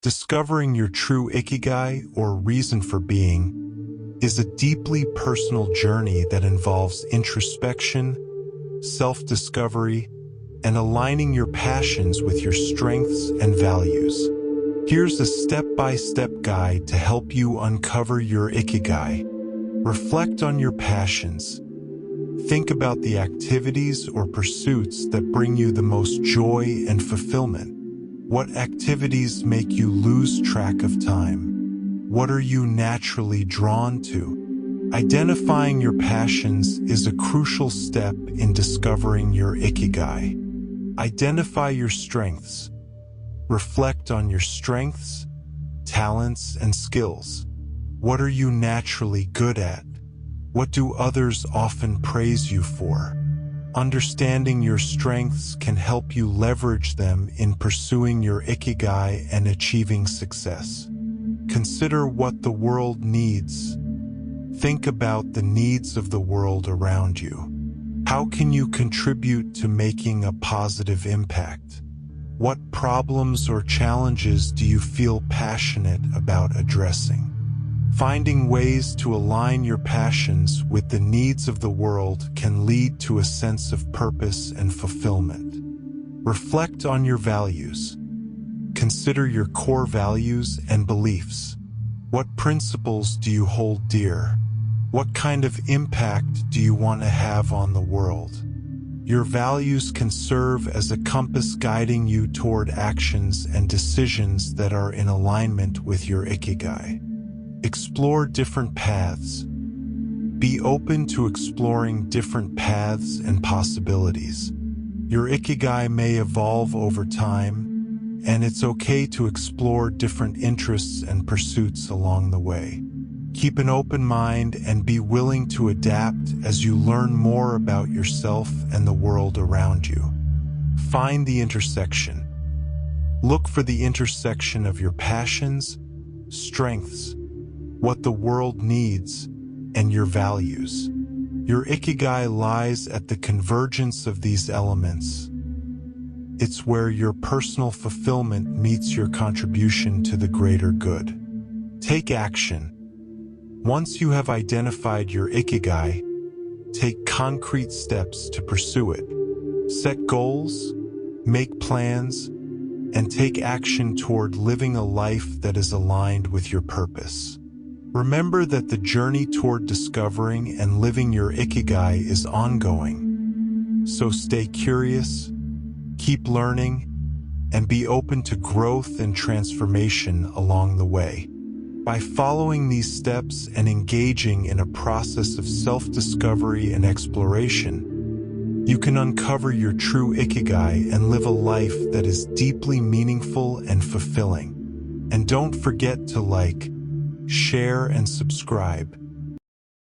Discovering your true ikigai, or reason for being, is a deeply personal journey that involves introspection, self-discovery, and aligning your passions with your strengths and values. Here's a step-by-step guide to help you uncover your ikigai. Reflect on your passions. Think about the activities or pursuits that bring you the most joy and fulfillment. What activities make you lose track of time? What are you naturally drawn to? Identifying your passions is a crucial step in discovering your ikigai. Identify your strengths. Reflect on your strengths, talents, and skills. What are you naturally good at? What do others often praise you for? Understanding your strengths can help you leverage them in pursuing your ikigai and achieving success. Consider what the world needs. Think about the needs of the world around you. How can you contribute to making a positive impact? What problems or challenges do you feel passionate about addressing? Finding ways to align your passions with the needs of the world can lead to a sense of purpose and fulfillment. Reflect on your values. Consider your core values and beliefs. What principles do you hold dear? What kind of impact do you want to have on the world? Your values can serve as a compass guiding you toward actions and decisions that are in alignment with your ikigai. Explore different paths. Be open to exploring different paths and possibilities. Your ikigai may evolve over time, and it's okay to explore different interests and pursuits along the way. Keep an open mind and be willing to adapt as you learn more about yourself and the world around you. Find the intersection. Look for the intersection of your passions, strengths, what the world needs, and your values. Your ikigai lies at the convergence of these elements. It's where your personal fulfillment meets your contribution to the greater good. Take action. Once you have identified your ikigai, take concrete steps to pursue it. Set goals, make plans, and take action toward living a life that is aligned with your purpose. Remember that the journey toward discovering and living your ikigai is ongoing. So stay curious, keep learning, and be open to growth and transformation along the way. By following these steps and engaging in a process of self-discovery and exploration, you can uncover your true ikigai and live a life that is deeply meaningful and fulfilling. And don't forget to like, share, and subscribe.